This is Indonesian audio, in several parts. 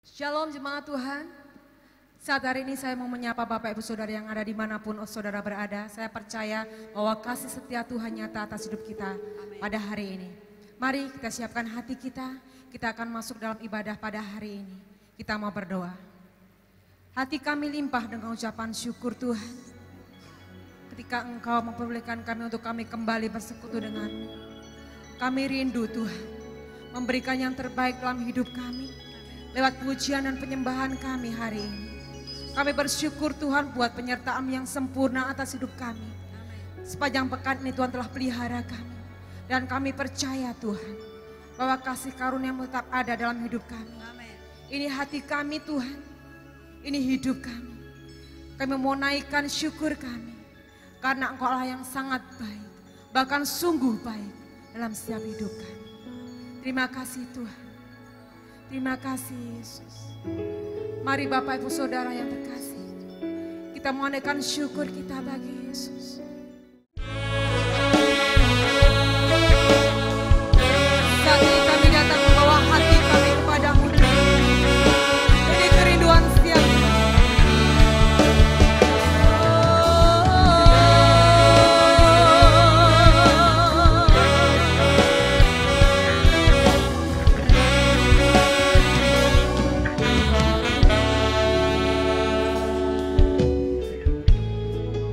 Shalom jemaat Tuhan. Saat hari ini saya mau menyapa Bapak Ibu Saudara yang ada dimanapun saudara berada. Saya percaya bahwa kasih setia Tuhan nyata atas hidup kita pada hari ini. Mari kita siapkan hati kita akan masuk dalam ibadah pada hari ini. Kita mau berdoa. Hati kami limpah dengan ucapan syukur Tuhan. Ketika Engkau memperbolehkan kami untuk kami kembali bersekutu denganmu. Kami rindu Tuhan, memberikan yang terbaik dalam hidup kami. Lewat pujian dan penyembahan kami hari ini. Kami bersyukur Tuhan buat penyertaan yang sempurna atas hidup kami. Sepanjang pekan ini Tuhan telah pelihara kami. Dan kami percaya Tuhan, bahwa kasih karunia tetap ada dalam hidup kami. Ini hati kami Tuhan, ini hidup kami. Kami mau naikkan syukur kami. Karena Engkau Allah yang sangat baik, bahkan sungguh baik dalam setiap hidup kami. Terima kasih Tuhan. Terima kasih Yesus. Mari Bapak Ibu Saudara yang terkasih, kita menaikkan syukur kita bagi Yesus. Saat ini kami datang membawa hati kami kepadamu Tuhan. Ini kerinduan setiap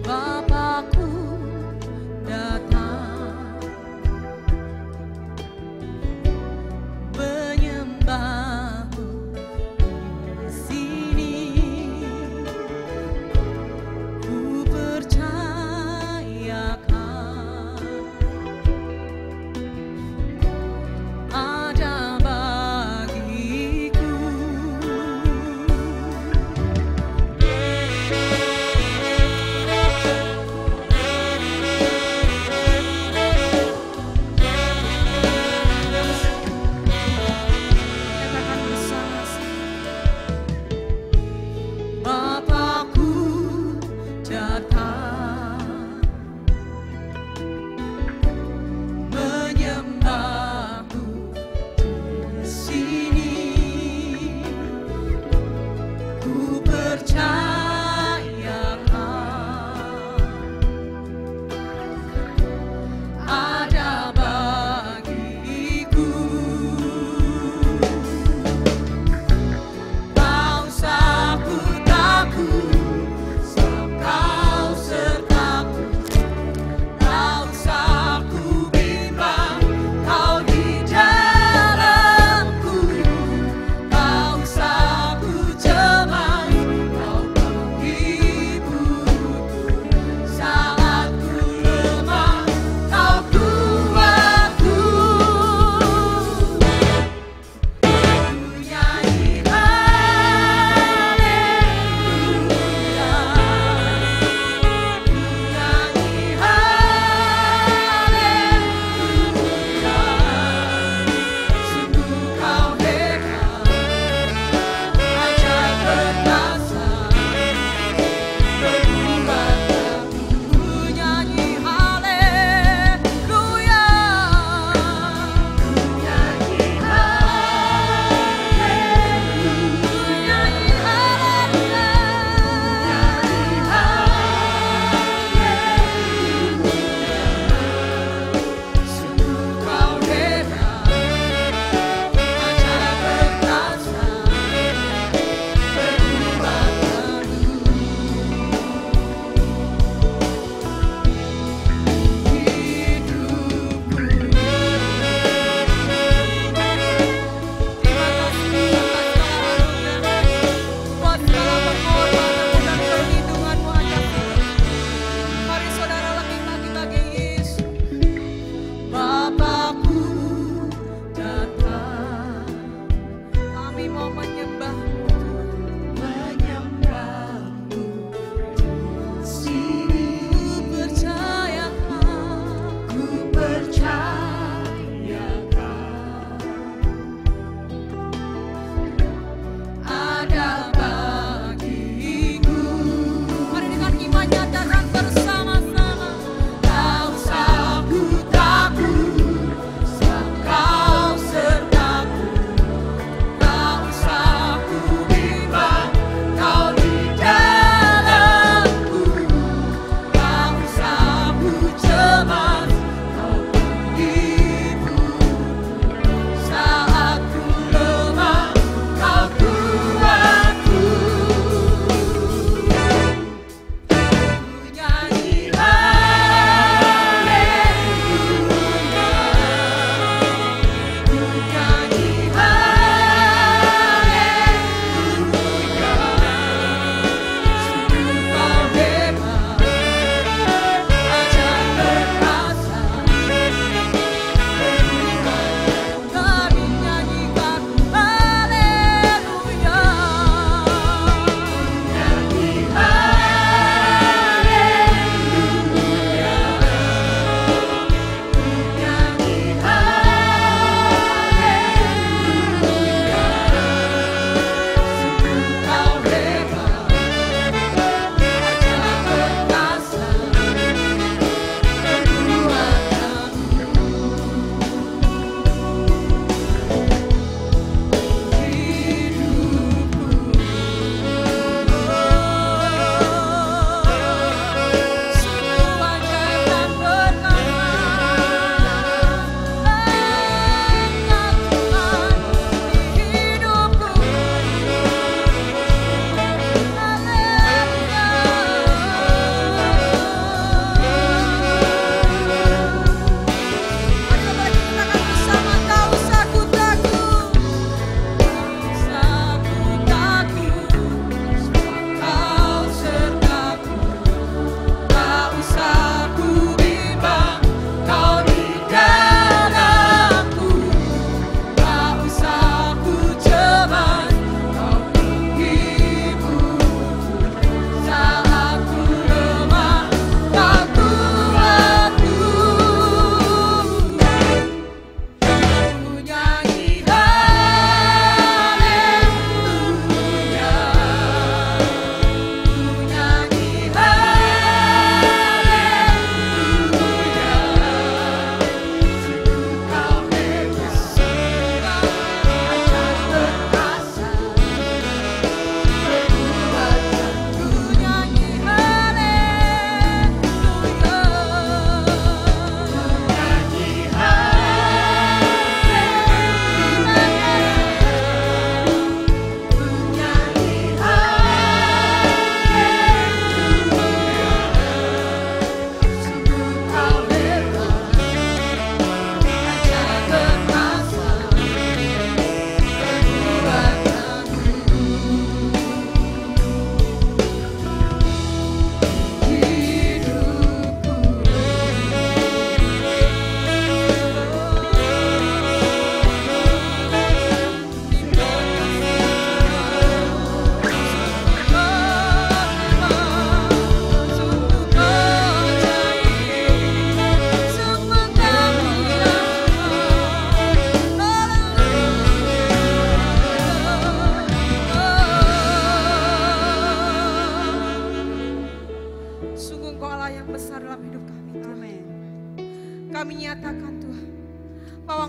Bapakku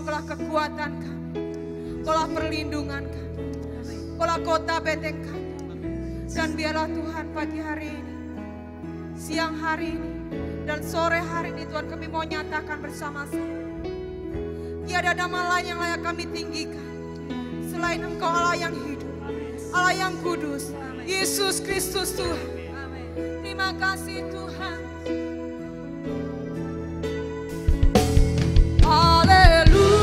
Engkaulah kekuatan kami, Engkaulah perlindungan kami, Engkaulah kota benteng kami. Dan biarlah Tuhan pagi hari ini, siang hari ini, dan sore hari ini Tuhan kami mau nyatakan bersama-sama. Tiada nama lain yang layak kami tinggikan selain Engkau Allah yang hidup, Allah yang kudus, Yesus Kristus Tuhan. Terima kasih Tuhan. Hallelujah.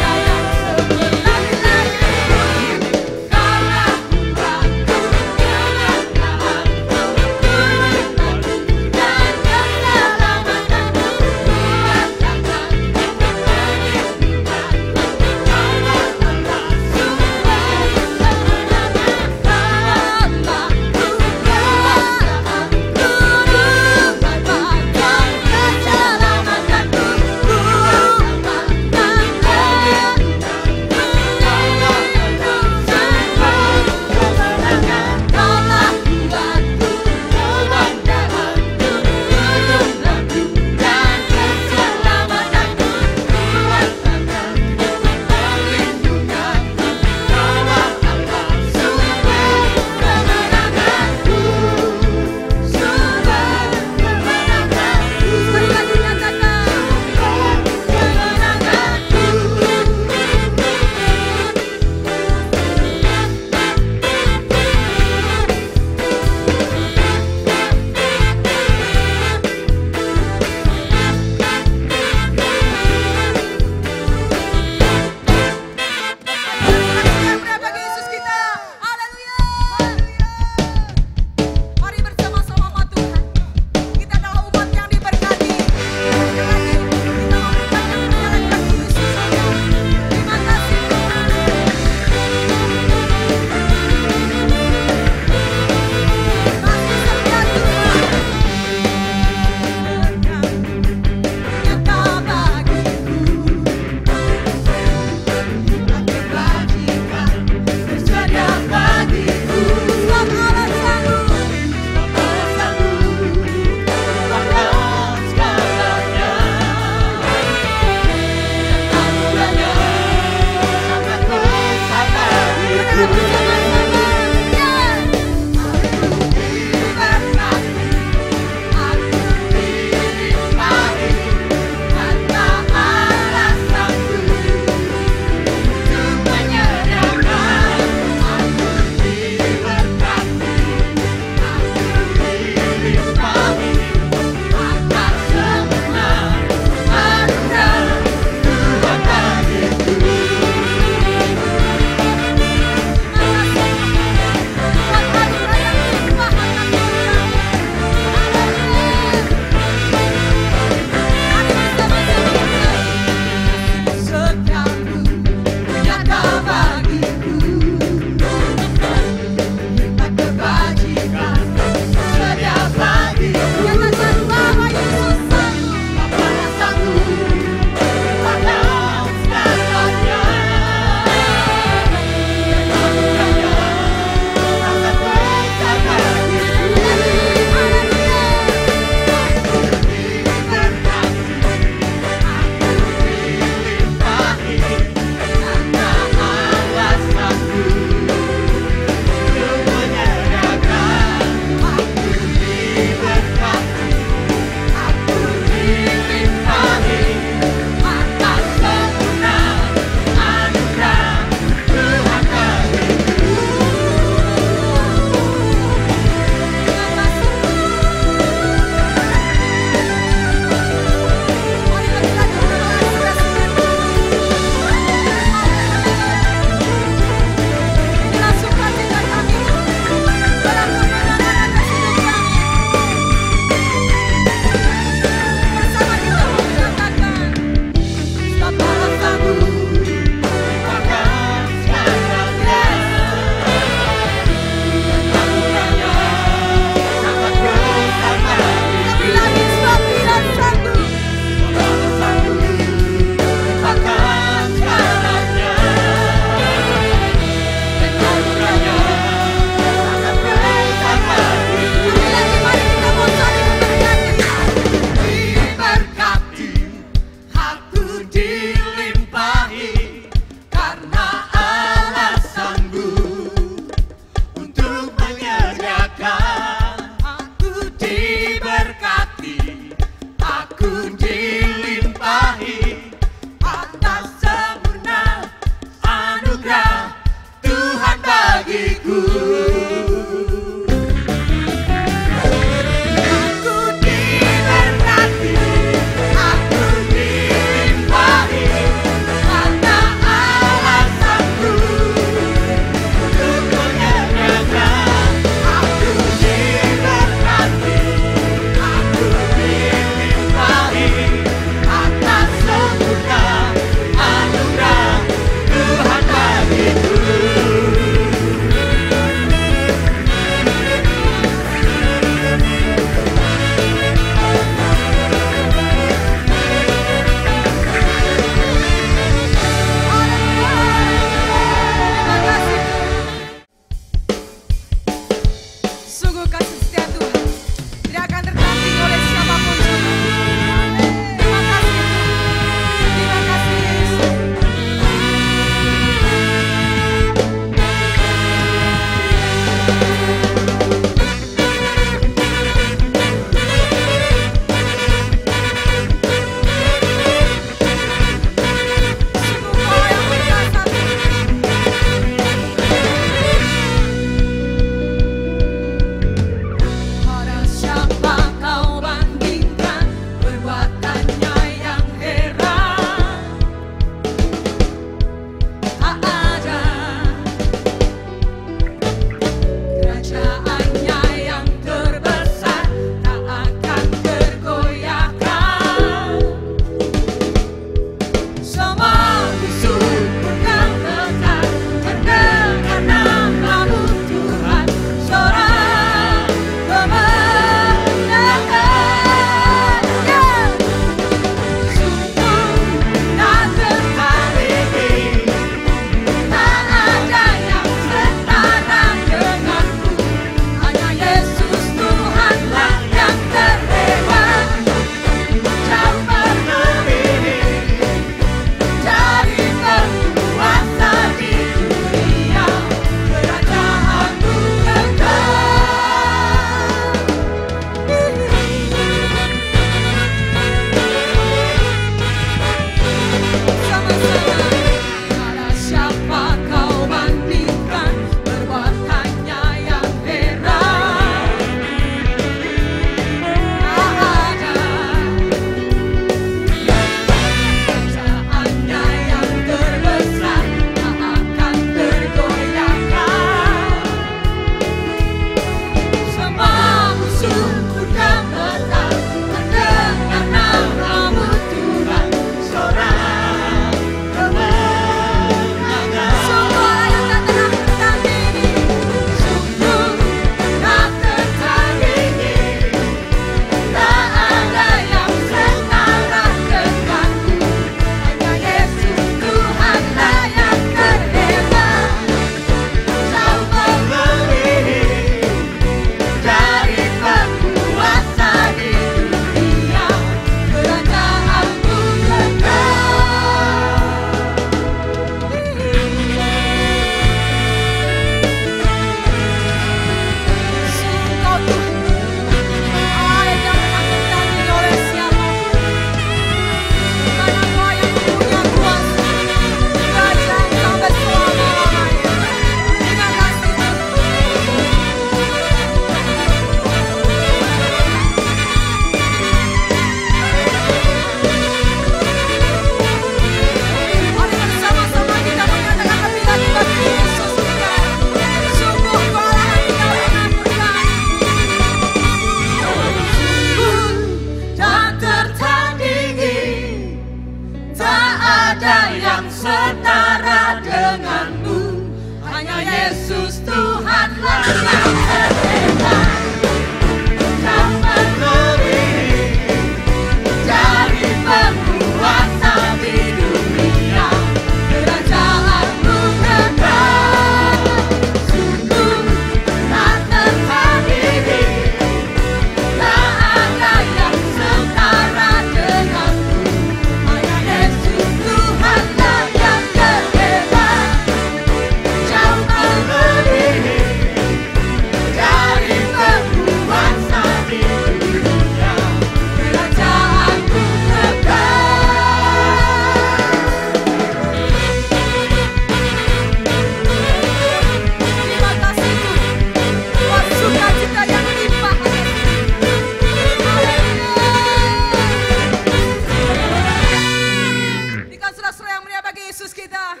Yesus kita.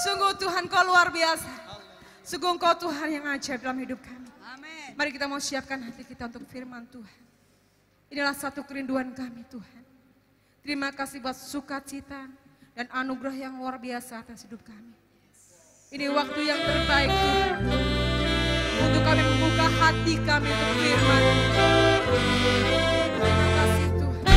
Sungguh Tuhan Kau luar biasa. Sungguh Kau Tuhan yang ajaib dalam hidup kami. Amin. Mari kita mau siapkan hati kita untuk firman Tuhan. Inilah satu kerinduan kami Tuhan. Terima kasih buat sukacita dan anugerah yang luar biasa atas hidup kami. Ini waktu yang terbaik Tuhan. Untuk kami membuka hati kami untuk firman. Terima kasih Tuhan.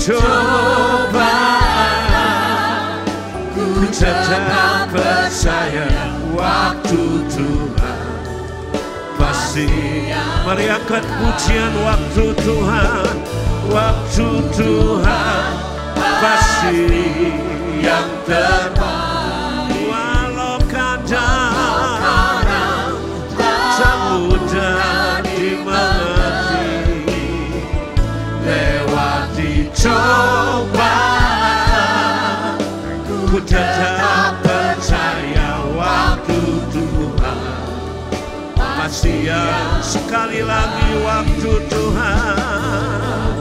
cobaan, ku tetap percaya waktu Tuhan pasti. Mari angkat pujian waktu Tuhan, waktu Tuhan pasti yang terbaik. Walau kadang tak mudah dimengerti, lewati cobaan, ku tetap percaya waktu Tuhan pasti yang. Sekali lagi waktu Tuhan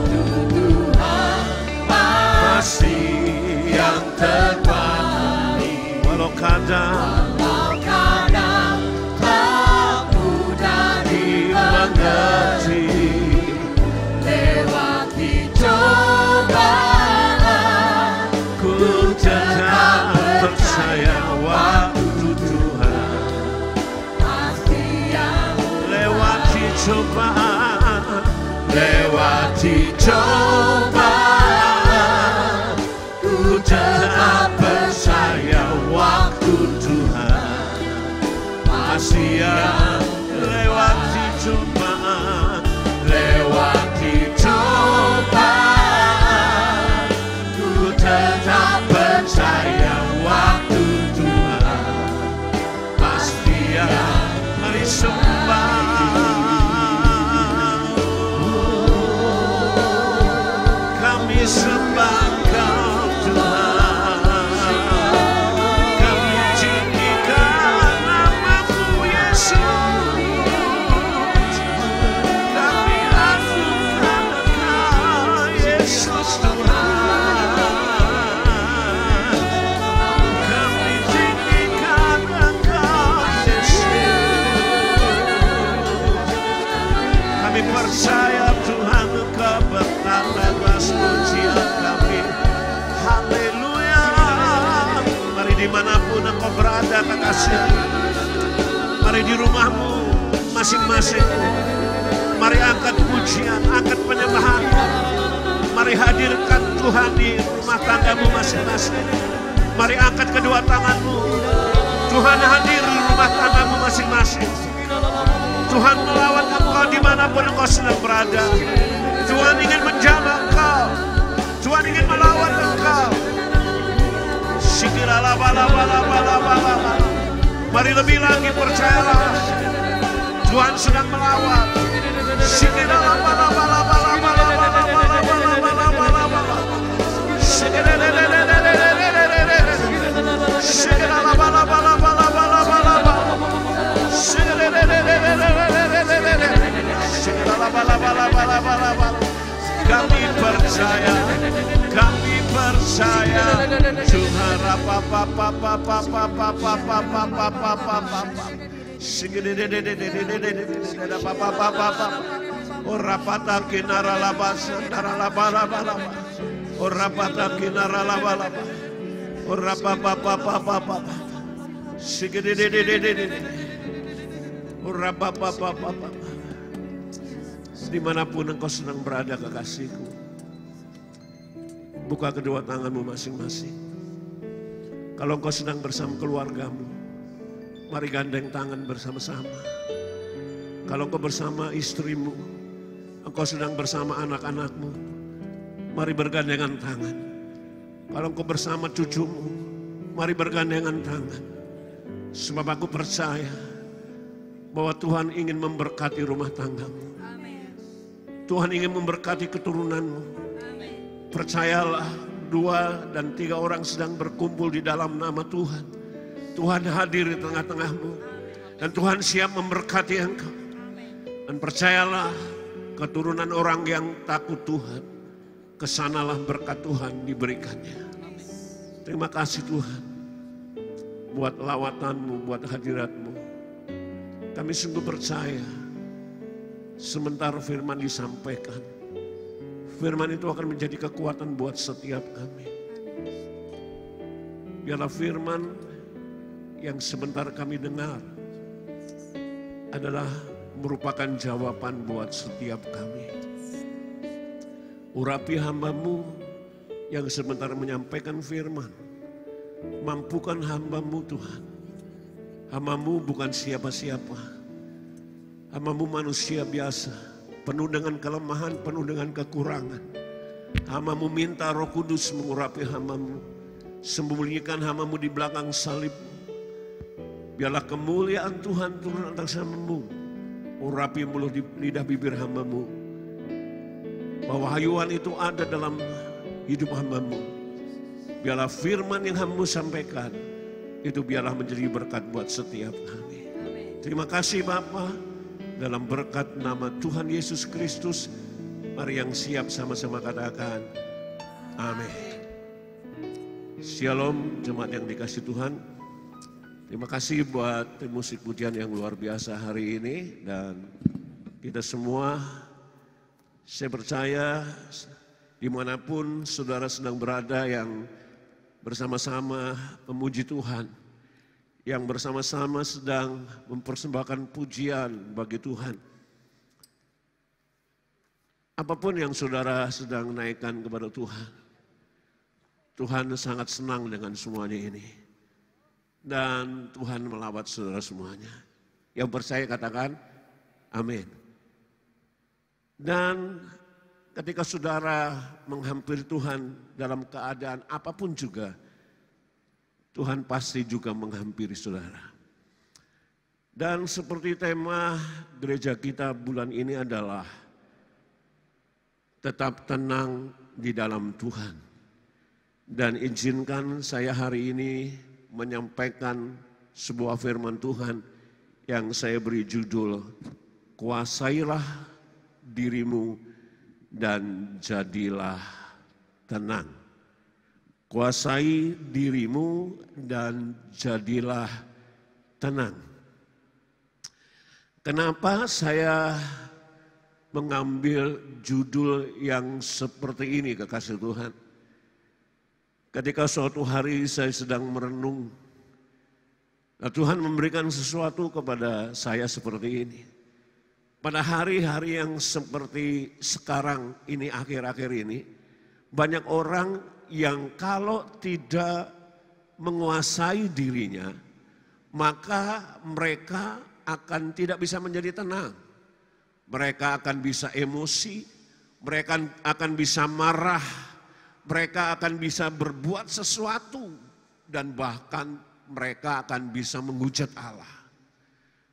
pasti yang terbaik. Walau kadang tak mudah dimengerti, lewati cobaan, ku tetap percaya cobaan, lewati cobaan, ku tetap percaya waktu Tuhan masih yang lewati cobaan, lewati cobaan, ku tetap percaya waktu Tuhan pasti yang. Mari sembah, kami sembah Kau Tuhan, kami tinggikan nama-Mu Yesus, kami agung Engkau Yesus Tuhan, kami tinggikan Engkau Yesus, kami percaya Tuhan Engkau bertanda atas pujian kami. Haleluya. Mari dimanapun engkau berada kekasih, mari di rumahmu masing-masing, mari angkat pujian, angkat penyembahan, mari hadirkan Tuhan di rumah tanggamu masing-masing. Mari angkat kedua tanganmu, Tuhan hadir di rumah tanggamu masing-masing. Tuhan melawat engkau dimanapun engkau sedang berada. Tuhan ingin menjamah engkau, Tuhan ingin melawat engkau. Sikiralabalabalabalabala. Mari lebih lagi percayalah, Tuhan sedang melawat. Sikiralabalabalabalabalabalabala. Kami percaya Tuhan dimanapun engkau sedang berada kekasihku, buka kedua tanganmu masing-masing. Kalau engkau sedang bersama keluargamu, mari gandeng tangan bersama-sama. Kalau engkau bersama istrimu, engkau sedang bersama anak-anakmu, mari bergandengan tangan. Kalau engkau bersama cucumu, mari bergandengan tangan. Sebab aku percaya bahwa Tuhan ingin memberkati rumah tanggamu. Tuhan ingin memberkati keturunanmu. Percayalah, 2 dan 3 orang sedang berkumpul di dalam nama Tuhan. Tuhan hadir di tengah-tengahmu. Dan Tuhan siap memberkati engkau. Dan percayalah, keturunan orang yang takut Tuhan, kesanalah berkat Tuhan diberikannya. Terima kasih Tuhan buat lawatanmu, buat hadiratmu. Kami sungguh percaya sementara firman disampaikan, firman itu akan menjadi kekuatan buat setiap kami. Biarlah firman yang sebentar kami dengar adalah merupakan jawaban buat setiap kami. Urapi hamba-Mu yang sebentar menyampaikan firman. Mampukan hamba-Mu Tuhan. Hamba-Mu bukan siapa-siapa. Hamba-Mu manusia biasa, penuh dengan kelemahan, penuh dengan kekurangan. Hamba-Mu minta Roh Kudus mengurapi hamba-Mu, sembunyikan hamba-Mu di belakang salib. Biarlah kemuliaan Tuhan turun atas hamba-Mu, urapi mulut di lidah bibir hamba-Mu. Bahwa hayuan itu ada dalam hidup hamba-Mu. Biarlah firman yang hamba-Mu sampaikan, itu biarlah menjadi berkat buat setiap kami. Terima kasih Bapa. Dalam berkat nama Tuhan Yesus Kristus, mari yang siap sama-sama katakan, amin. Shalom jemaat yang dikasih Tuhan. Terima kasih buat tim musik pujian yang luar biasa hari ini. Dan kita semua, saya percaya dimanapun saudara sedang berada yang bersama-sama memuji Tuhan, yang bersama-sama sedang mempersembahkan pujian bagi Tuhan. Apapun yang saudara sedang naikkan kepada Tuhan, Tuhan sangat senang dengan semuanya ini. Dan Tuhan melawat saudara semuanya. Yang percaya katakan, amin. Dan ketika saudara menghampiri Tuhan dalam keadaan apapun juga, Tuhan pasti juga menghampiri saudara. Dan seperti tema gereja kita bulan ini adalah tetap tenang di dalam Tuhan. Dan izinkan saya hari ini menyampaikan sebuah firman Tuhan yang saya beri judul, kuasailah dirimu dan jadilah tenang. Kuasai dirimu dan jadilah tenang. Kenapa saya mengambil judul yang seperti ini, kekasih Tuhan? Ketika suatu hari saya sedang merenung, nah Tuhan memberikan sesuatu kepada saya seperti ini. Pada hari-hari yang seperti sekarang ini, akhir-akhir ini, banyak orang yang kalau tidak menguasai dirinya, maka mereka akan tidak bisa menjadi tenang. Mereka akan bisa emosi, mereka akan bisa marah, mereka akan bisa berbuat sesuatu, dan bahkan mereka akan bisa menghujat Allah.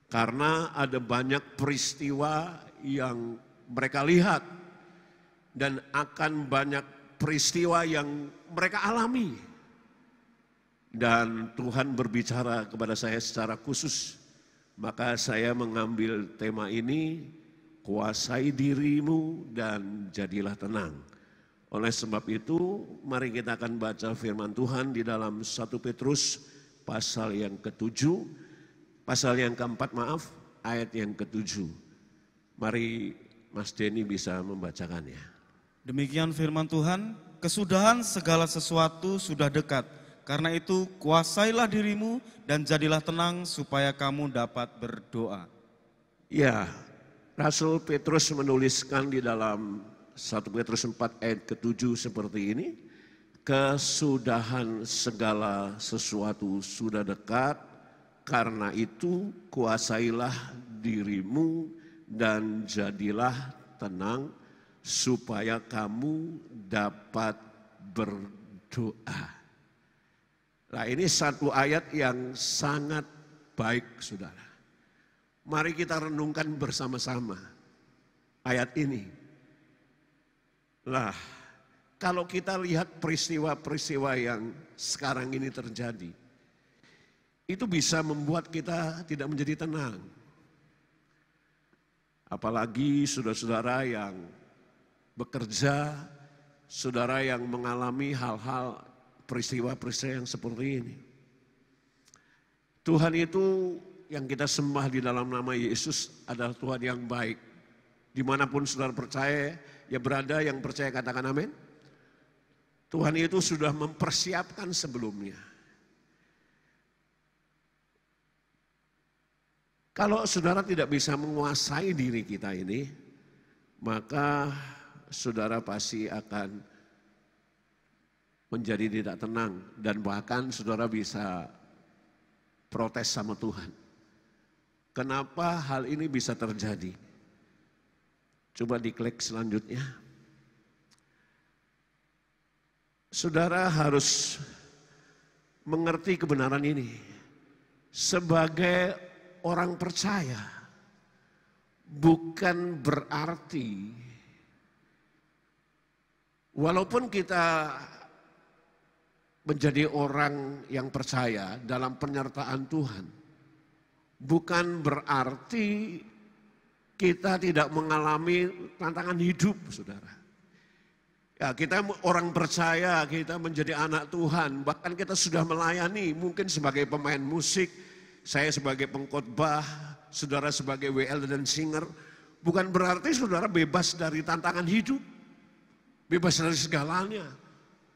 Karena ada banyak peristiwa yang mereka lihat, dan akan banyak peristiwa yang mereka alami. Dan Tuhan berbicara kepada saya secara khusus. Maka saya mengambil tema ini, kuasai dirimu dan jadilah tenang. Oleh sebab itu, mari kita akan baca firman Tuhan di dalam 1 Petrus pasal yang ke-7, pasal yang ke-4 ayat yang ke-7. Mari Mas Denny bisa membacakannya. Demikian firman Tuhan, kesudahan segala sesuatu sudah dekat. Karena itu kuasailah dirimu dan jadilah tenang supaya kamu dapat berdoa. Ya, Rasul Petrus menuliskan di dalam 1 Petrus 4 ayat ke-7 seperti ini. Kesudahan segala sesuatu sudah dekat, karena itu kuasailah dirimu dan jadilah tenang supaya kamu dapat berdoa. Nah, ini satu ayat yang sangat baik, saudara. Mari kita renungkan bersama-sama ayat ini. Lah, kalau kita lihat peristiwa-peristiwa yang sekarang ini terjadi, itu bisa membuat kita tidak menjadi tenang. Apalagi saudara-saudara yang bekerja, saudara yang mengalami hal-hal peristiwa-peristiwa yang seperti ini. Tuhan itu yang kita sembah di dalam nama Yesus adalah Tuhan yang baik. Dimanapun saudara percaya, ya berada yang percaya katakan amin. Tuhan itu sudah mempersiapkan sebelumnya. Kalau saudara tidak bisa menguasai diri kita ini, maka saudara pasti akan menjadi tidak tenang dan bahkan saudara bisa protes sama Tuhan. Kenapa hal ini bisa terjadi? Coba diklik selanjutnya. Saudara harus mengerti kebenaran ini. Sebagai orang percaya, bukan berarti walaupun kita menjadi orang yang percaya dalam penyertaan Tuhan, bukan berarti kita tidak mengalami tantangan hidup, saudara. Ya, kita orang percaya, kita menjadi anak Tuhan, bahkan kita sudah melayani, mungkin sebagai pemain musik, saya sebagai pengkhotbah, saudara sebagai WL dan singer, bukan berarti saudara bebas dari tantangan hidup, bebas dari segalanya.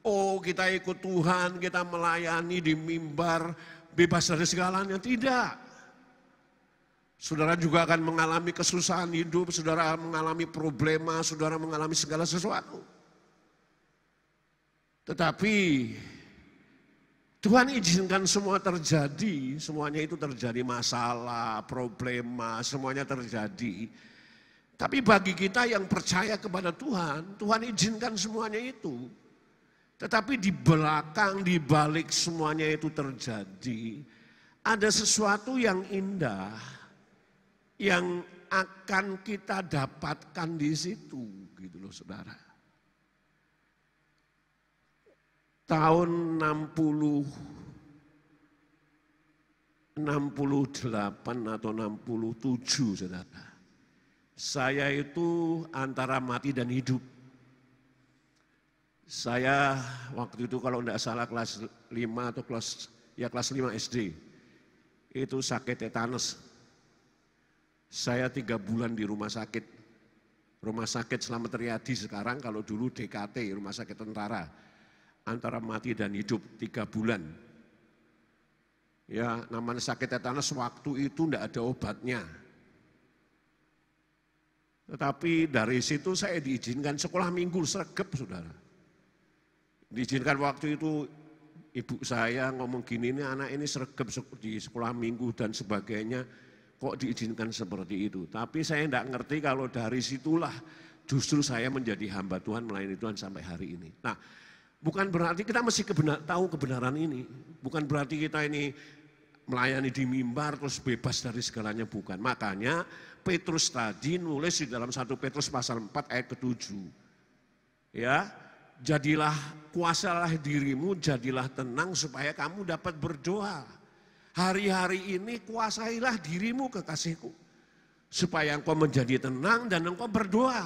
Oh, kita ikut Tuhan, kita melayani di mimbar, bebas dari segalanya. Tidak. Saudara juga akan mengalami kesusahan hidup, saudara mengalami problema, saudara mengalami segala sesuatu. Tetapi Tuhan izinkan semua terjadi, semuanya itu terjadi, masalah, problema, semuanya terjadi. Tapi bagi kita yang percaya kepada Tuhan, Tuhan izinkan semuanya itu. Tetapi di belakang, di balik semuanya itu terjadi, ada sesuatu yang indah yang akan kita dapatkan di situ, gitu loh saudara. Tahun 68 atau 67 saudara. Saya itu antara mati dan hidup. Saya waktu itu kalau tidak salah kelas 5 atau kelas 5 SD. Itu sakit tetanus. Saya 3 bulan di rumah sakit. Rumah sakit Slamet Riyadi sekarang, kalau dulu DKT, rumah sakit tentara. Antara mati dan hidup 3 bulan. Ya, namanya sakit tetanus waktu itu tidak ada obatnya. Tetapi dari situ saya diizinkan sekolah minggu sregep saudara. Diizinkan waktu itu ibu saya ngomong gini, ini anak ini sregep di sekolah minggu dan sebagainya. Kok diizinkan seperti itu. Tapi saya tidak ngerti kalau dari situlah justru saya menjadi hamba Tuhan, melayani Tuhan sampai hari ini. Nah, bukan berarti kita mesti tahu kebenaran ini. Bukan berarti kita ini melayani di mimbar terus bebas dari segalanya, bukan. Makanya Petrus tadi nulis di dalam 1 Petrus pasal 4 ayat ke-7. Ya, jadilah, kuasalah dirimu, jadilah tenang supaya kamu dapat berdoa. Hari-hari ini kuasailah dirimu kekasihku. Supaya engkau menjadi tenang dan engkau berdoa.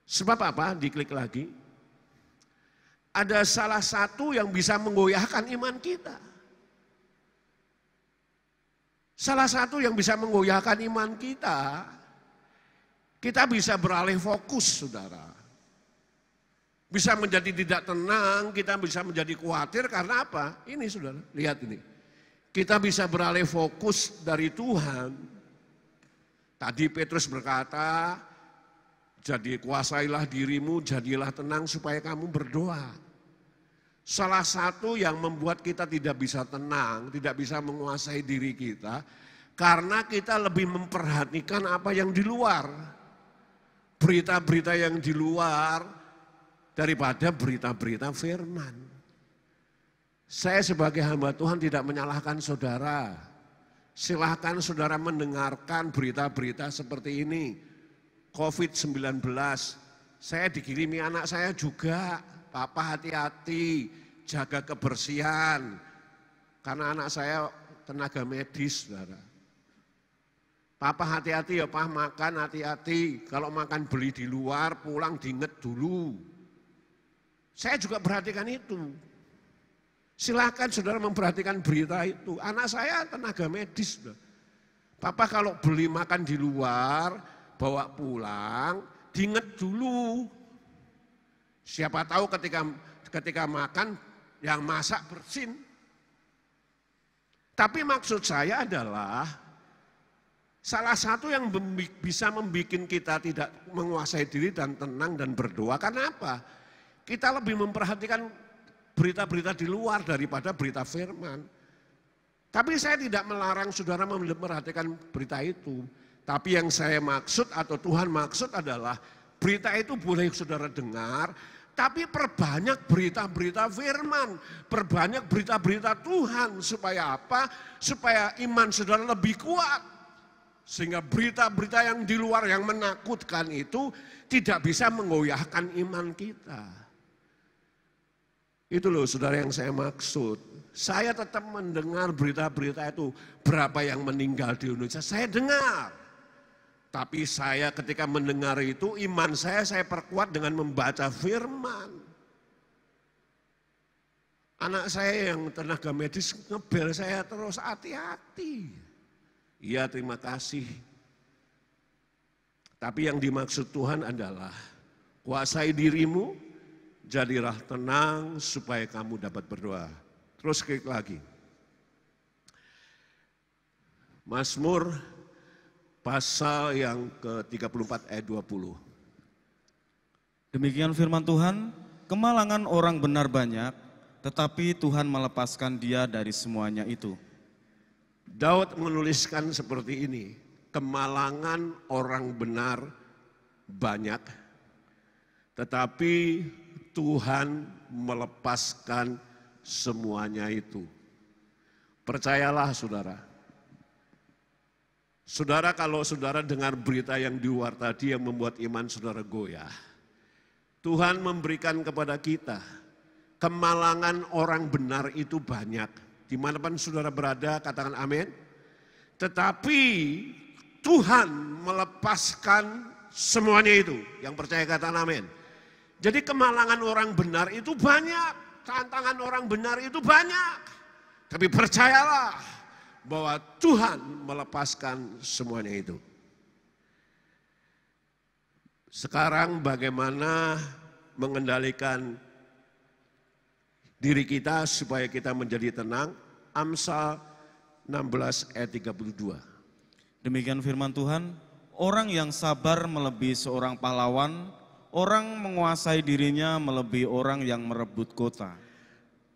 Sebab apa? Diklik lagi. Ada salah satu yang bisa menggoyahkan iman kita. Salah satu yang bisa menggoyahkan iman kita bisa beralih fokus saudara. Bisa menjadi tidak tenang, kita bisa menjadi khawatir karena apa? Ini saudara, lihat ini. Kita bisa beralih fokus dari Tuhan. Tadi Petrus berkata, jadi kuasailah dirimu, jadilah tenang supaya kamu berdoa. Salah satu yang membuat kita tidak bisa tenang, tidak bisa menguasai diri kita, karena kita lebih memperhatikan apa yang di luar. Berita-berita yang di luar daripada berita-berita firman. Saya sebagai hamba Tuhan tidak menyalahkan saudara. Silahkan saudara mendengarkan berita-berita seperti ini. COVID-19, saya dikirimi anak saya juga. Papa hati-hati, jaga kebersihan. Karena anak saya tenaga medis, saudara. Papa hati-hati ya, Pak makan hati-hati. Kalau makan beli di luar, pulang diinget dulu. Saya juga perhatikan itu. Silakan saudara memperhatikan berita itu. Anak saya tenaga medis. Saudara. Papa kalau beli makan di luar, bawa pulang, diinget dulu. Siapa tahu ketika makan yang masak bersin. Tapi maksud saya adalah salah satu yang bisa membuat kita tidak menguasai diri dan tenang dan berdoa. Karena apa? Kita lebih memperhatikan berita-berita di luar daripada berita firman. Tapi saya tidak melarang saudara memperhatikan berita itu. Tapi yang saya maksud atau Tuhan maksud adalah berita itu boleh saudara dengar, tapi perbanyak berita-berita firman, perbanyak berita-berita Tuhan. Supaya apa? Supaya iman saudara lebih kuat. Sehingga berita-berita yang di luar yang menakutkan itu tidak bisa menggoyahkan iman kita. Itu loh saudara yang saya maksud. Saya tetap mendengar berita-berita itu. Berapa yang meninggal di Indonesia, saya dengar. Tapi saya ketika mendengar itu, iman saya perkuat dengan membaca firman. Anak saya yang tenaga medis ngebel saya terus, hati-hati. Iya, terima kasih. Tapi yang dimaksud Tuhan adalah kuasai dirimu, jadilah tenang supaya kamu dapat berdoa. Terus klik lagi. Mazmur pasal yang ke-34 ayat 20. Demikian firman Tuhan, kemalangan orang benar banyak, tetapi Tuhan melepaskan dia dari semuanya itu. Daud menuliskan seperti ini, kemalangan orang benar banyak, tetapi Tuhan melepaskan semuanya itu. Percayalah saudara. Saudara, kalau saudara dengar berita yang di luar tadi yang membuat iman saudara goyah, Tuhan memberikan kepada kita kemalangan orang benar itu banyak. Dimanapun saudara berada, katakan amin. Tetapi Tuhan melepaskan semuanya itu. Yang percaya katakan amin. Jadi kemalangan orang benar itu banyak. Tantangan orang benar itu banyak. Tapi percayalah bahwa Tuhan melepaskan semuanya itu. Sekarang bagaimana mengendalikan diri kita supaya kita menjadi tenang? Amsal 16 ayat 32. Demikian firman Tuhan, orang yang sabar melebihi seorang pahlawan, orang menguasai dirinya melebihi orang yang merebut kota.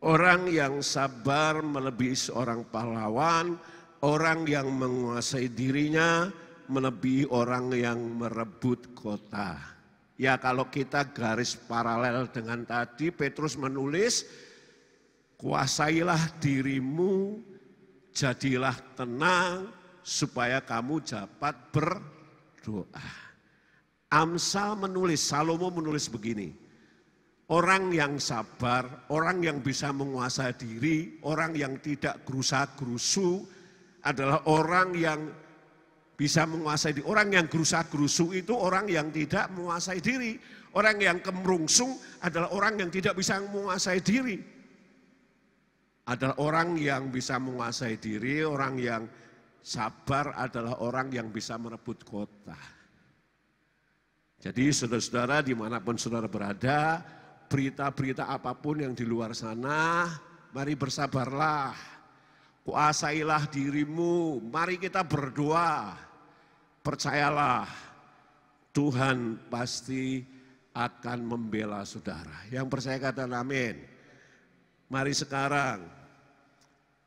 Orang yang sabar melebihi seorang pahlawan, orang yang menguasai dirinya melebihi orang yang merebut kota. Ya, kalau kita garis paralel dengan tadi, Petrus menulis, kuasailah dirimu, jadilah tenang, supaya kamu dapat berdoa. Amsal menulis, Salomo menulis begini, orang yang sabar, orang yang bisa menguasai diri, orang yang tidak gerusa-gerusu adalah orang yang bisa menguasai diri. Orang yang gerusa-gerusu itu orang yang tidak menguasai diri. Orang yang kemerungsung adalah orang yang tidak bisa menguasai diri. Adalah orang yang bisa menguasai diri, orang yang sabar adalah orang yang bisa merebut kota. Jadi saudara-saudara dimanapun saudara berada, berita-berita apapun yang di luar sana, mari bersabarlah. Kuasailah dirimu, mari kita berdoa. Percayalah, Tuhan pasti akan membela saudara. Yang percaya katakan amin. Mari sekarang,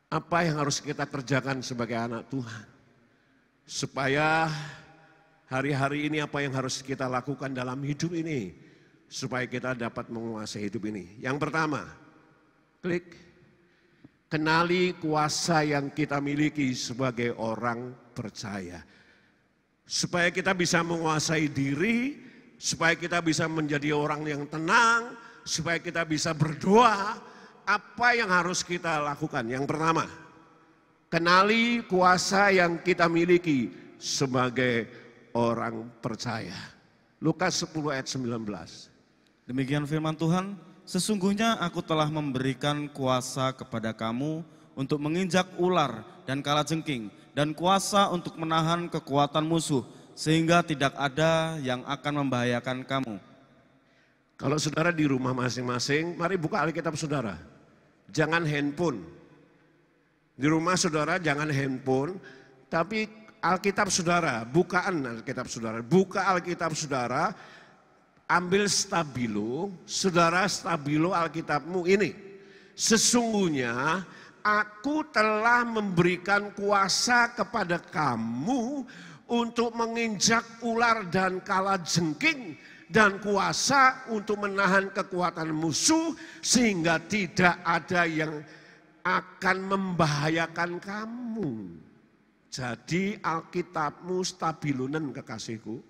apa yang harus kita kerjakan sebagai anak Tuhan? Supaya hari-hari ini apa yang harus kita lakukan dalam hidup ini? Supaya kita dapat menguasai hidup ini. Yang pertama, klik. Kenali kuasa yang kita miliki sebagai orang percaya. Supaya kita bisa menguasai diri, supaya kita bisa menjadi orang yang tenang, supaya kita bisa berdoa, apa yang harus kita lakukan? Yang pertama, kenali kuasa yang kita miliki sebagai orang percaya. Lukas 10 ayat 19. Demikian firman Tuhan, sesungguhnya aku telah memberikan kuasa kepada kamu untuk menginjak ular dan kalajengking, dan kuasa untuk menahan kekuatan musuh, sehingga tidak ada yang akan membahayakan kamu. Kalau saudara di rumah masing-masing, mari buka Alkitab saudara. Jangan handphone. Di rumah saudara jangan handphone, tapi Alkitab saudara, bukaan Alkitab saudara. Buka Alkitab saudara, ambil stabilo, saudara stabilo Alkitabmu ini. Sesungguhnya aku telah memberikan kuasa kepada kamu untuk menginjak ular dan kalajengking, dan kuasa untuk menahan kekuatan musuh sehingga tidak ada yang akan membahayakan kamu. Jadi Alkitabmu stabilunen kekasihku.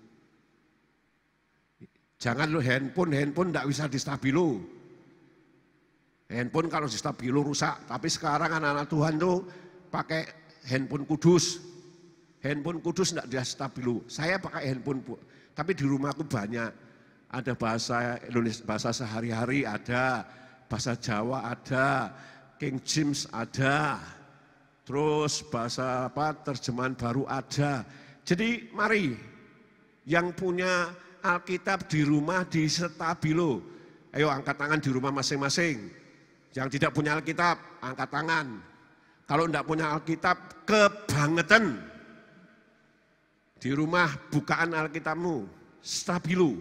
Jangan lo handphone tidak bisa distabilo. Handphone kalau distabilo rusak, tapi sekarang anak-anak Tuhan tuh pakai handphone kudus. Handphone kudus tidak dia stabilo. Saya pakai handphone, tapi di rumahku banyak. Ada bahasa Indonesia, bahasa sehari-hari ada, bahasa Jawa ada, King James ada, terus bahasa terjemahan baru ada. Jadi mari yang punya Alkitab di rumah di stabilo. Ayo angkat tangan di rumah masing-masing. Yang tidak punya Alkitab, angkat tangan. Kalau tidak punya Alkitab, kebangetan. Di rumah bukaan Alkitabmu, stabilo.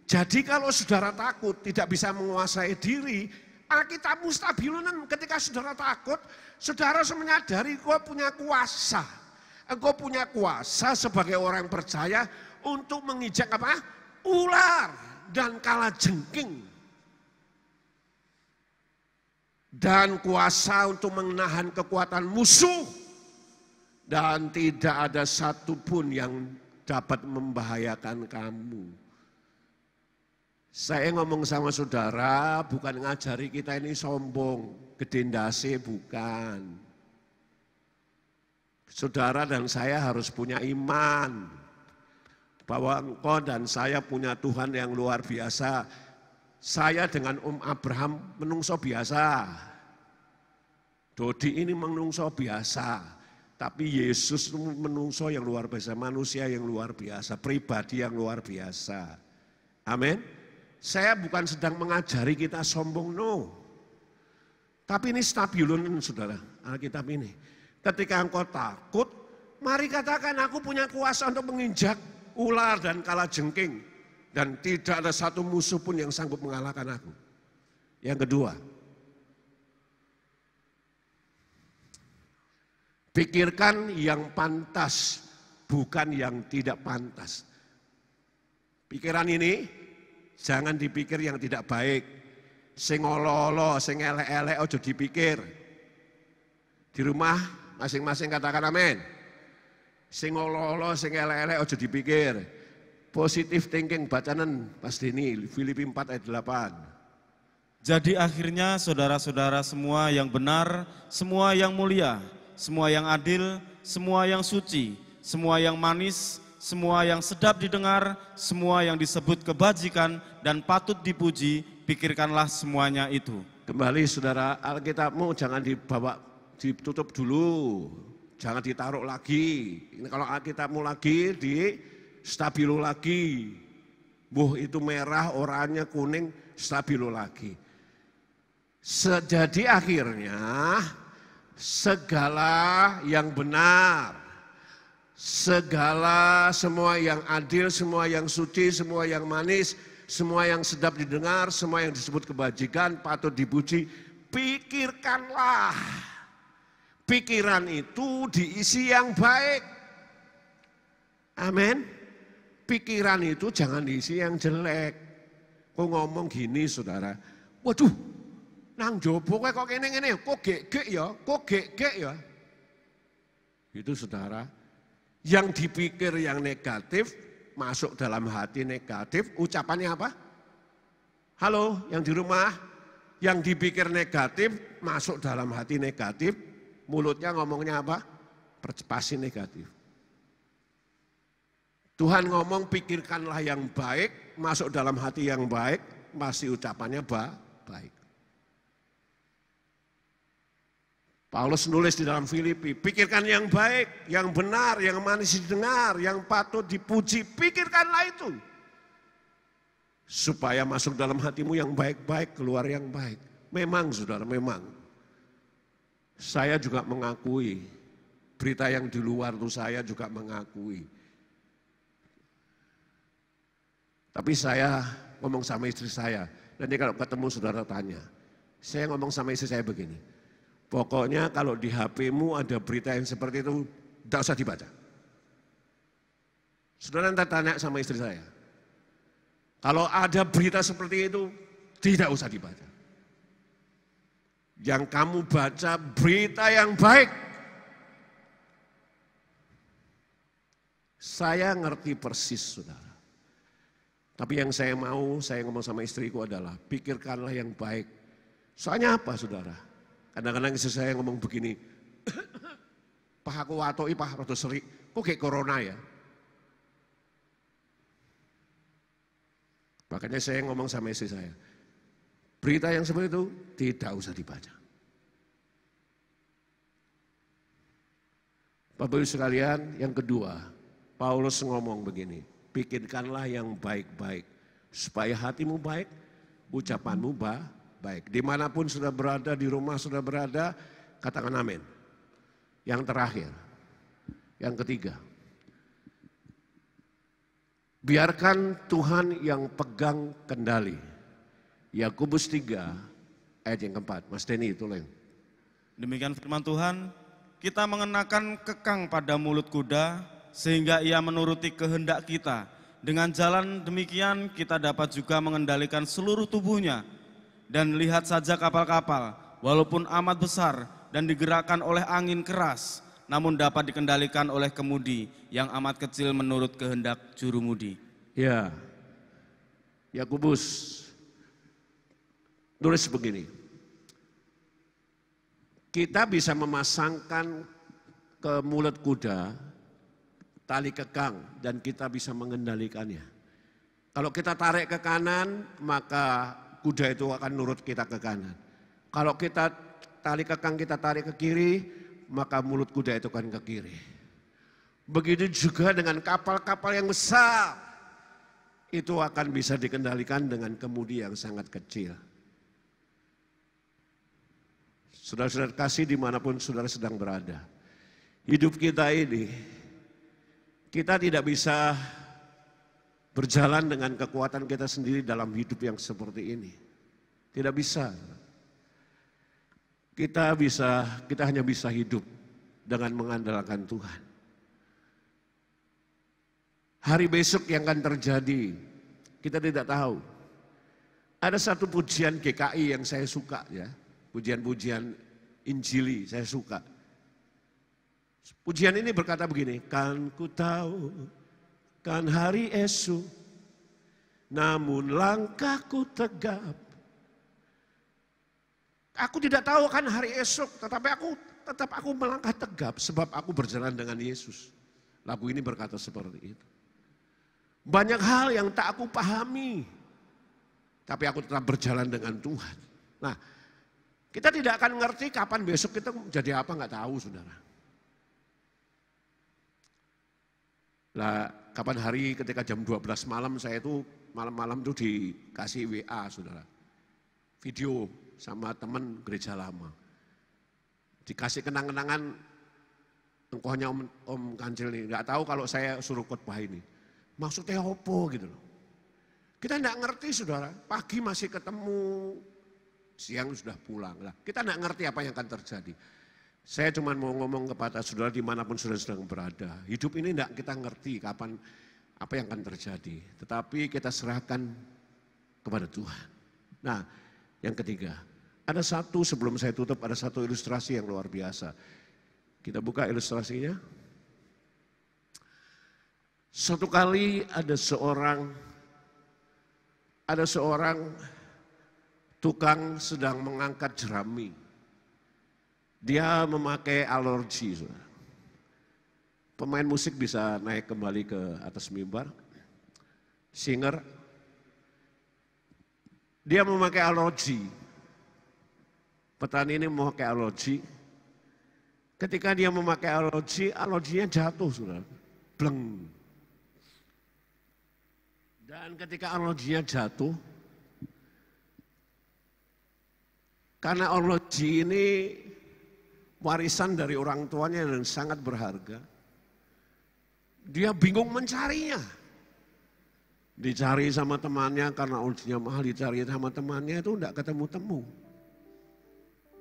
Jadi kalau saudara takut tidak bisa menguasai diri, Alkitabmu stabilo. Ketika saudara takut, saudara harus menyadari kau punya kuasa. Engkau punya kuasa sebagai orang percaya untuk menginjak apa? Ular dan kalajengking. Dan kuasa untuk menahan kekuatan musuh. Dan tidak ada satupun yang dapat membahayakan kamu. Saya ngomong sama saudara, bukan ngajari kita ini sombong, gede ndase, bukan. Saudara dan saya harus punya iman bahwa engkau dan saya punya Tuhan yang luar biasa. Saya dengan Abraham menungso biasa. Dodi ini menungso biasa. Tapi Yesus menungso yang luar biasa, manusia yang luar biasa, pribadi yang luar biasa. Amin. Saya bukan sedang mengajari kita sombong, no. Tapi ini stabilun, saudara, Alkitab ini. Ketika engkau takut, mari katakan aku punya kuasa untuk menginjak ular dan kalajengking. Dan tidak ada satu musuh pun yang sanggup mengalahkan aku. Yang kedua, pikirkan yang pantas, bukan yang tidak pantas. Pikiran ini jangan dipikir yang tidak baik. Sing olo-olo, sing elek-elek ojo dipikir. Di rumah masing-masing katakan amin. Sing olo-olo, sing elek-elek ojo dipikir. Positive thinking bacanan Mas Deni, Filipi 4 ayat 8. Jadi akhirnya saudara-saudara semua yang benar, semua yang mulia, semua yang adil, semua yang suci, semua yang manis, semua yang sedap didengar, semua yang disebut kebajikan dan patut dipuji, pikirkanlah semuanya itu. Kembali saudara, Alkitabmu jangan dibawa, ditutup dulu, jangan ditaruh lagi. Ini kalau Alkitabmu lagi, di stabilo lagi. Itu merah, oranye, kuning, stabilo lagi. Jadi akhirnya segala yang benar, segala semua yang adil, semua yang suci, semua yang manis, semua yang sedap didengar, semua yang disebut kebajikan, patut dipuji, pikirkanlah. Pikiran itu diisi yang baik. Amin. Pikiran itu jangan diisi yang jelek. Kok ngomong gini saudara, waduh, nang jopo kok ngene-ngene, kok gek-gek ya. Itu saudara, yang dipikir yang negatif, masuk dalam hati negatif, ucapannya apa? Halo, yang di rumah, yang dipikir negatif, masuk dalam hati negatif, mulutnya ngomongnya apa? Pasti negatif. Tuhan ngomong pikirkanlah yang baik, masuk dalam hati yang baik, masih ucapannya baik. Paulus nulis di dalam Filipi, pikirkan yang baik, yang benar, yang manis didengar, yang patut dipuji, pikirkanlah itu. Supaya masuk dalam hatimu yang baik-baik, keluar yang baik. Memang saudara, memang. Saya juga mengakui, berita yang di luar itu saya juga mengakui. Tapi saya ngomong sama istri saya, nanti kalau ketemu saudara tanya, saya ngomong sama istri saya begini, pokoknya kalau di HP-mu ada berita yang seperti itu, tidak usah dibaca. Saudara nanti tanya sama istri saya, kalau ada berita seperti itu, tidak usah dibaca. Yang kamu baca berita yang baik. Saya ngerti persis saudara. Tapi yang saya mau, saya ngomong sama istriku adalah, pikirkanlah yang baik. Soalnya apa saudara? Kadang-kadang istri saya ngomong begini, pahaku watoi pah rodo seri, kok kayak corona ya? Makanya saya ngomong sama istri saya, berita yang seperti itu tidak usah dibaca. Bapak Ibu sekalian, yang kedua, Paulus ngomong begini, pikirkanlah yang baik-baik, supaya hatimu baik, ucapanmu baik. Dimanapun sudah berada, di rumah sudah berada, katakan amin. Yang terakhir, yang ketiga. Biarkan Tuhan yang pegang kendali. Yakobus 3 ayat yang keempat. Mas Denny itu lain. Demikian firman Tuhan, kita mengenakan kekang pada mulut kuda sehingga ia menuruti kehendak kita. Dengan jalan demikian kita dapat juga mengendalikan seluruh tubuhnya. Dan lihat saja kapal-kapal, walaupun amat besar dan digerakkan oleh angin keras, namun dapat dikendalikan oleh kemudi yang amat kecil menurut kehendak jurumudi. Ya, Yakobus tulis begini, kita bisa memasangkan ke mulut kuda tali kekang dan kita bisa mengendalikannya. Kalau kita tarik ke kanan, maka kuda itu akan nurut kita ke kanan. Kalau kita tali kekang kita tarik ke kiri, maka mulut kuda itu akan ke kiri. Begitu juga dengan kapal-kapal yang besar, itu akan bisa dikendalikan dengan kemudi yang sangat kecil. Saudara-saudara kasih dimanapun saudara sedang berada. Hidup kita ini, kita tidak bisa berjalan dengan kekuatan kita sendiri dalam hidup yang seperti ini. Tidak bisa. Kita hanya bisa hidup dengan mengandalkan Tuhan. Hari besok yang akan terjadi, kita tidak tahu. Ada satu pujian GKI yang saya suka ya, pujian-pujian Injili saya suka. Pujian ini berkata begini, kan ku tahu, kan hari esok, namun langkahku tegap. Aku tidak tahu kan hari esok, tetapi aku melangkah tegap sebab aku berjalan dengan Yesus. Lagu ini berkata seperti itu. Banyak hal yang tak aku pahami, tapi aku tetap berjalan dengan Tuhan. Nah, kita tidak akan ngerti kapan besok kita jadi apa, nggak tahu saudara. Lah, kapan hari ketika jam 12 malam saya itu malam-malam itu dikasih WA saudara. Video sama teman gereja lama. Dikasih kenang-kenangan engkohnya Om Kancil ini. Nggak tahu kalau saya suruh khotbah ini. Maksudnya apa gitu loh. Kita enggak ngerti saudara, pagi masih ketemu, siang sudah pulang. Lah, kita enggak ngerti apa yang akan terjadi. Saya cuma mau ngomong kepada saudara dimanapun saudara sedang berada. Hidup ini enggak kita ngerti kapan apa yang akan terjadi. Tetapi kita serahkan kepada Tuhan. Nah, yang ketiga, ada satu sebelum saya tutup, ada satu ilustrasi yang luar biasa. Kita buka ilustrasinya. Suatu kali ada seorang tukang sedang mengangkat jerami. Dia memakai alergi. Pemain musik bisa naik kembali ke atas mimbar. Singer. Dia memakai alergi. Petani ini memakai alergi. Ketika dia memakai alergi, alerginya jatuh, saudara. Bleng. Dan ketika alerginya jatuh, karena alergi ini warisan dari orang tuanya dan sangat berharga, dia bingung mencarinya. Dicari sama temannya karena alerginya mahal, dicari sama temannya itu enggak ketemu-temu.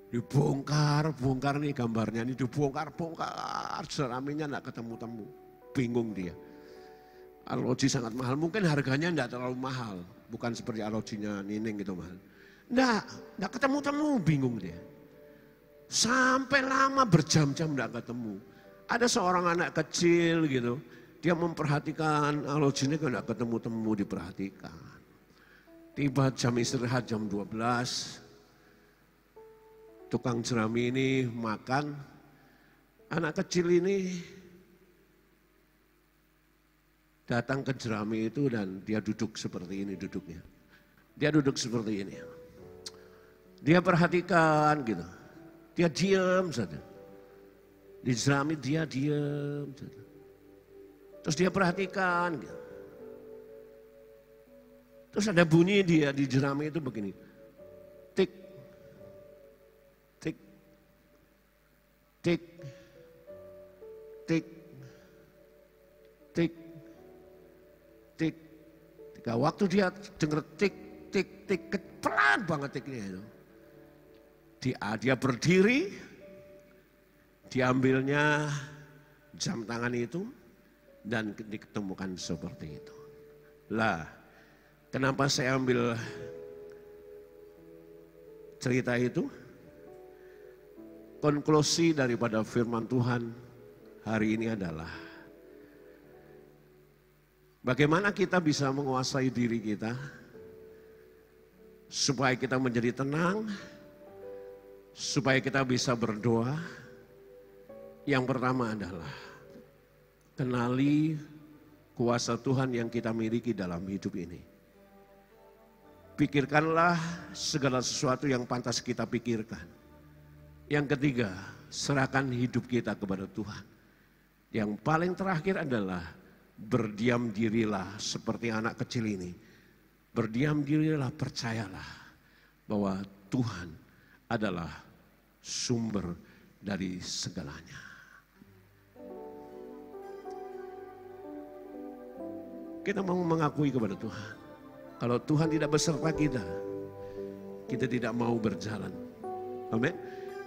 Dibongkar nih gambarnya, ini dibongkar, jeraminya enggak ketemu-temu. Bingung dia. Alergi sangat mahal, mungkin harganya enggak terlalu mahal. Bukan seperti alerginya Nining gitu mahal. Enggak ketemu-temu, bingung dia. Sampai lama berjam-jam enggak ketemu. Ada seorang anak kecil gitu, dia memperhatikan alerginya enggak ketemu-temu, diperhatikan. Tiba jam istirahat jam 12, tukang jerami ini makan, anak kecil ini datang ke jerami itu dan dia duduk seperti ini duduknya. Dia duduk seperti ini. Dia perhatikan gitu. Dia diam saja. Di jerami dia diam saja. Terus dia perhatikan gitu. Terus ada bunyi dia di jerami itu begini. Tik. Tik. Tik. tik, tik, tik. Ketika waktu dia dengar tik, tik, tik, pelan banget tiknya itu. Dia berdiri, diambilnya jam tangan itu dan diketemukan seperti itu. Lah, kenapa saya ambil cerita itu? Konklusi daripada firman Tuhan hari ini adalah bagaimana kita bisa menguasai diri kita supaya kita menjadi tenang, supaya kita bisa berdoa. Yang pertama adalah kenali kuasa Tuhan yang kita miliki dalam hidup ini. Pikirkanlah segala sesuatu yang pantas kita pikirkan. Yang ketiga, serahkan hidup kita kepada Tuhan. Yang paling terakhir adalah berdiam dirilah seperti anak kecil ini. Berdiam dirilah, percayalah bahwa Tuhan adalah sumber dari segalanya. Kita mau mengakui kepada Tuhan, kalau Tuhan tidak beserta kita, kita tidak mau berjalan. Amin.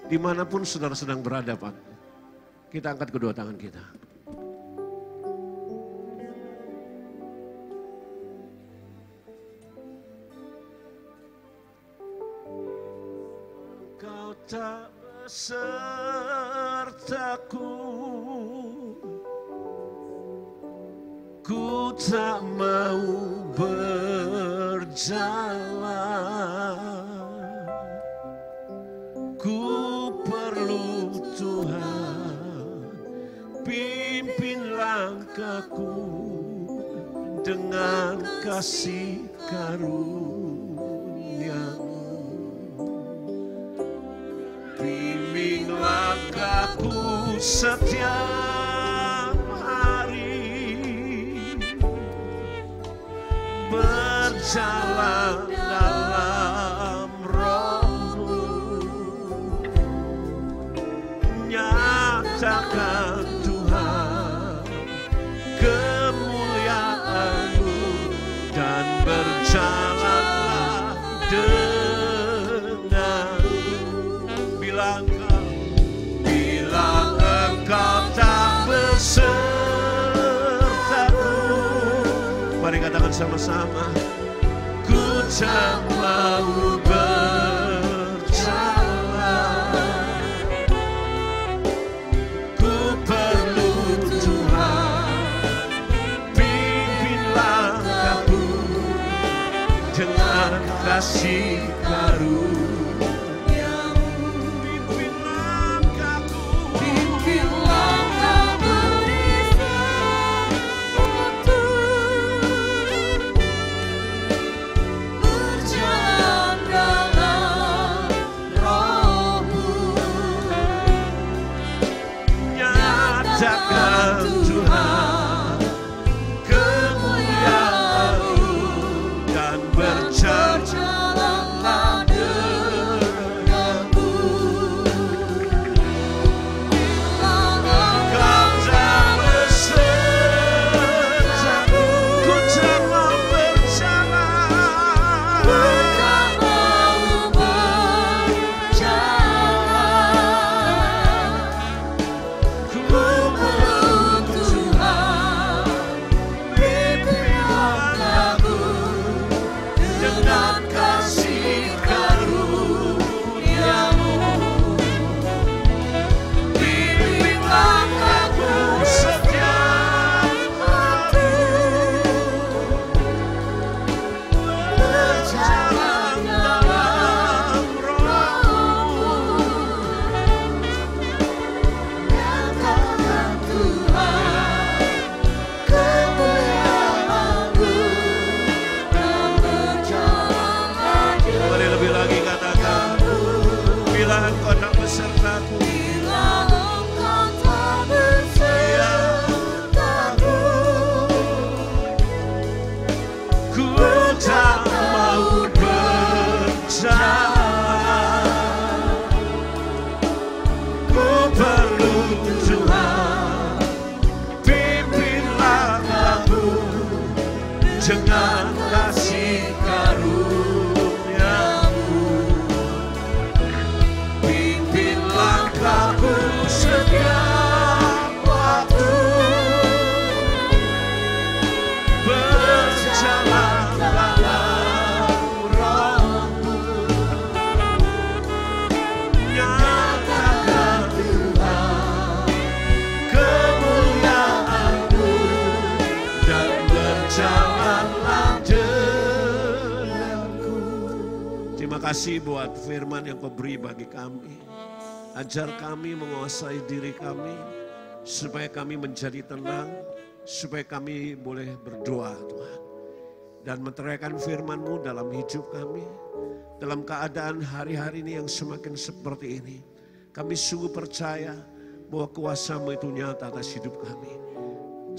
Dimanapun saudara sedang berada, Pak, kita angkat kedua tangan kita. Kau tak besertaku, ku tak mau berjalan, ku perlu Tuhan, pimpin langkahku dengan kasih karunia-Mu. Bimbing langkahku setiap hari, berjalan dalam Roh-Mu, nyatakan Tuhan kemuliaan-Mu, dan berjalanlah denganku. Bila engkau tak besertaku, mari katakan sama-sama, ku tak mau berjalan, ku perlu Tuhan, pimpin langkahku dengan kasih karunia-Mu. Pimpin langkahku, pimpin langkahku berjalan dalam Roh-Mu, nyatakan Tuhan kemuliaan-Mu, dan berjalanlah denganku. Engkau tak besertaku, ku tak mau berjalan, ku tak mau berjalan, ku perlu Tuhan, pimpin langkahku dengan kasih karunia-Mu. Pimpin langkahku setiap hari, berjalan dalam Roh-Mu, nyatakan Tuhan kemuliaan-Mu, dan berjalanlah denganku. Mari lebih lagi katakan, bila engkau tak besertaku, bila engkau tak besertaku, ku tak mau berjalan, ku perlu Tuhan, dengan kasih karunia-Mu. Pimpin langkahku setiap waktu, berjalan dalam Roh-Mu. Nyatakan Tuhan kemuliaan-Mu dan berjalanlah denganku. Terima kasih buat firman yang Kau beri bagi kami. Ajar kami menguasai diri kami, supaya kami menjadi tenang, supaya kami boleh berdoa Tuhan. Dan menteriakan firman-Mu dalam hidup kami. Dalam keadaan hari-hari ini yang semakin seperti ini. Kami sungguh percaya bahwa kuasa-Mu itu nyata atas hidup kami.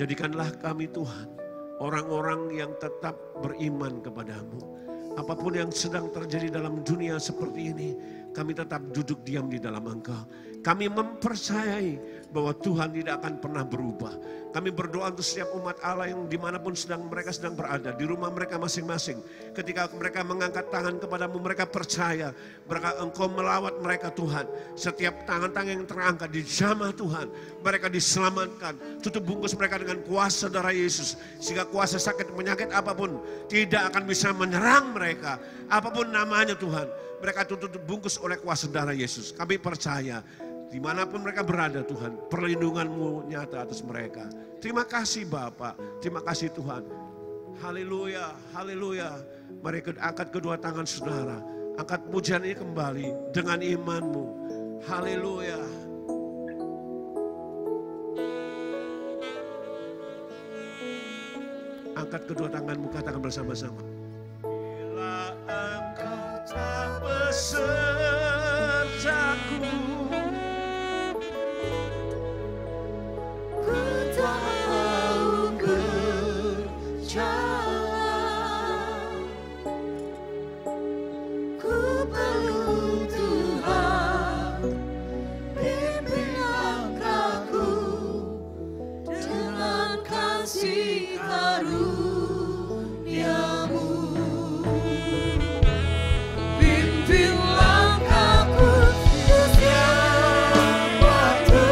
Jadikanlah kami Tuhan, orang-orang yang tetap beriman kepada-Mu. Apapun yang sedang terjadi dalam dunia seperti ini, kami tetap duduk diam di dalam Engkau. Kami mempercayai bahwa Tuhan tidak akan pernah berubah. Kami berdoa untuk setiap umat Allah yang dimanapun mereka sedang berada, di rumah mereka masing-masing. Ketika mereka mengangkat tangan kepada-Mu, mereka percaya bahwa Engkau melawat mereka Tuhan. Setiap tangan-tangan yang terangkat di jamah Tuhan, mereka diselamatkan. Tutup bungkus mereka dengan kuasa darah Yesus, sehingga kuasa sakit penyakit apapun tidak akan bisa menyerang mereka. Apapun namanya Tuhan, mereka tutup bungkus oleh kuasa darah Yesus. Kami percaya dimanapun mereka berada Tuhan, perlindungan-Mu nyata atas mereka. Terima kasih Bapa, terima kasih Tuhan. Haleluya, haleluya. Mari angkat kedua tangan saudara, angkat pujian ini kembali dengan iman-Mu. Haleluya. Angkat kedua tanganmu, katakan bersama-sama. Bila Engkau tak besertaku, ku tak mau berjalan. Ku perlu Tuhan, pimpin langkahku dengan kasih karunia-Mu. Pimpin langkahku setiap waktu,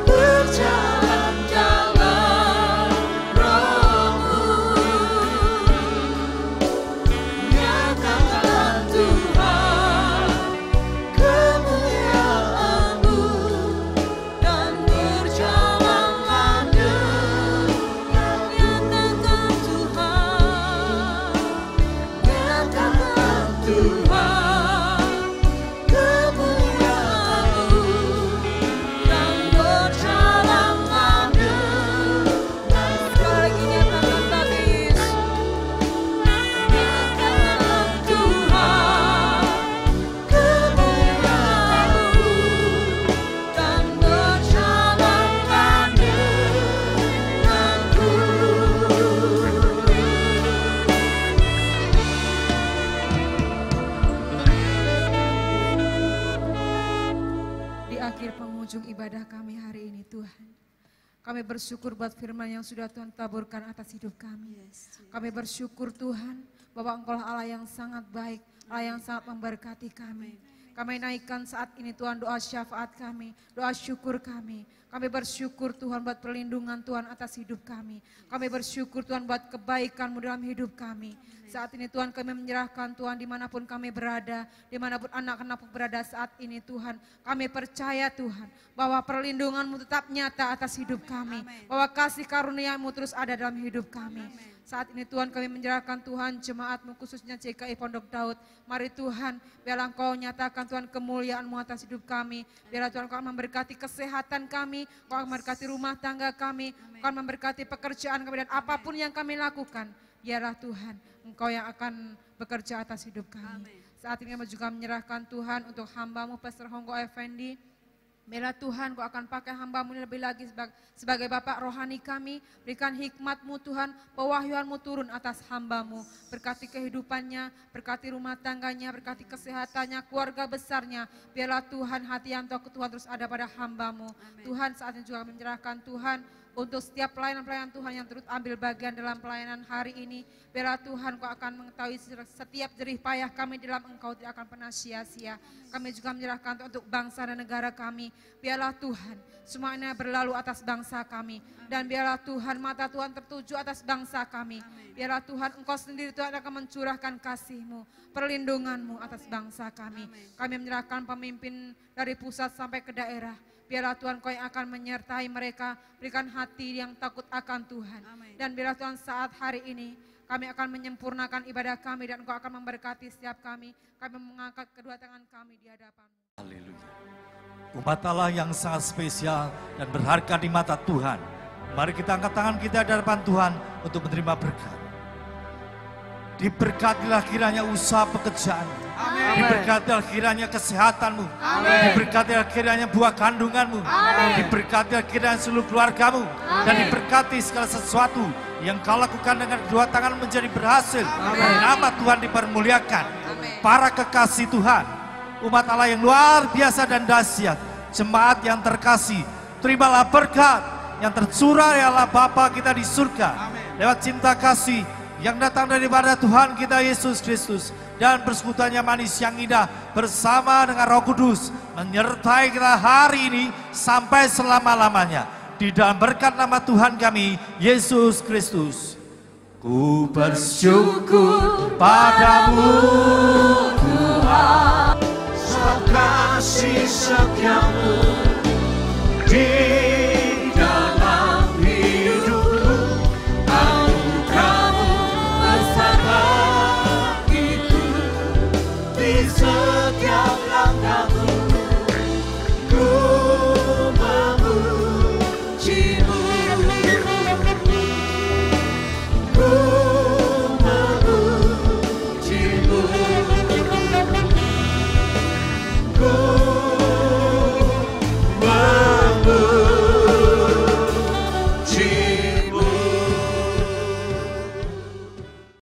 berjalan dalam Roh-Mu. Nyatakan Tuhan kemuliaan-Mu dan berjalanlah dengan. Nyatakan Tuhan, nyatakan Tuhan kemuliaan-Mu dan berjalanlah dengan. Sekali lagi nyatakan bagi Yesus. Nyatakan Tuhan kemuliaan-Mu dan berjalanlah denganku. Di akhir penghujung ibadah kami hari ini Tuhan, kami bersyukur buat firman yang sudah Tuhan taburkan atas hidup kami. Kami bersyukur Tuhan bahwa Engkau Allah yang sangat baik, Allah yang sangat memberkati kami. Kami naikkan saat ini Tuhan doa syafaat kami, doa syukur kami. Kami bersyukur Tuhan buat perlindungan Tuhan atas hidup kami. Kami bersyukur Tuhan buat kebaikan-Mu dalam hidup kami. Saat ini Tuhan kami menyerahkan Tuhan dimanapun kami berada, dimanapun anak-anak-Mu berada saat ini Tuhan. Kami percaya Tuhan bahwa perlindungan-Mu tetap nyata atas hidup kami. Bahwa kasih karunia-Mu terus ada dalam hidup kami. Saat ini Tuhan kami menyerahkan Tuhan jemaat-Mu khususnya CKI Pondok Daud. Mari Tuhan biarlah Engkau nyatakan Tuhan kemuliaan-Mu atas hidup kami. Biarlah Tuhan Engkau memberkati kesehatan kami, Engkau memberkati rumah tangga kami, Engkau memberkati pekerjaan kami dan apapun yang kami lakukan. Biarlah Tuhan Engkau yang akan bekerja atas hidup kami. Saat ini kami juga menyerahkan Tuhan untuk hamba-Mu Pastor Hongko Effendi. Biarlah Tuhan Kau akan pakai hamba-Mu ini lebih lagi sebagai Bapak rohani kami. Berikan hikmat-Mu Tuhan, pewahyuan-Mu turun atas hamba-Mu. Berkati kehidupannya, berkati rumah tangganya, berkati kesehatannya, keluarga besarnya. Biarlah Tuhan hati yang Tuhan terus ada pada hamba-Mu. Tuhan saat ini juga menyerahkan Tuhan Untuk setiap pelayanan-pelayanan Tuhan yang turut ambil bagian dalam pelayanan hari ini, biarlah Tuhan Kau akan mengetahui setiap jerih payah kami dalam Engkau tidak akan pernah sia-sia. Kami juga menyerahkan untuk bangsa dan negara kami. Biarlah Tuhan semuanya berlalu atas bangsa kami. Dan biarlah Tuhan mata Tuhan tertuju atas bangsa kami. Biarlah Tuhan Engkau sendiri Tuhan akan mencurahkan kasih-Mu, perlindungan-Mu atas bangsa kami. Kami menyerahkan pemimpin dari pusat sampai ke daerah. Biarlah Tuhan Kau yang akan menyertai mereka, berikan hati yang takut akan Tuhan. Dan biarlah Tuhan saat hari ini kami akan menyempurnakan ibadah kami dan Engkau akan memberkati setiap kami. Kami mengangkat kedua tangan kami di hadapan-Mu. Haleluya. Umat Allah yang sangat spesial dan berharga di mata Tuhan. Mari kita angkat tangan kita di hadapan Tuhan untuk menerima berkat. Diberkatilah kiranya usaha pekerjaan. Diberkatilah kiranya kesehatanmu. Diberkatilah kiranya buah kandunganmu. Diberkatilah kiranya seluruh keluargamu. Dan diberkati segala sesuatu yang kau lakukan dengan kedua tangan menjadi berhasil. Nama Tuhan dipermuliakan. Para kekasih Tuhan, umat Allah yang luar biasa dan dahsyat, jemaat yang terkasih, terimalah berkat yang tercurah ya Allah Bapa kita di surga. Lewat cinta kasih yang datang daripada Tuhan kita Yesus Kristus dan persekutuannya manis yang indah bersama dengan Roh Kudus menyertai kita hari ini sampai selama-lamanya di dalam berkat nama Tuhan kami Yesus Kristus. Ku bersyukur padamu Tuhan, sebab kasih setiamu di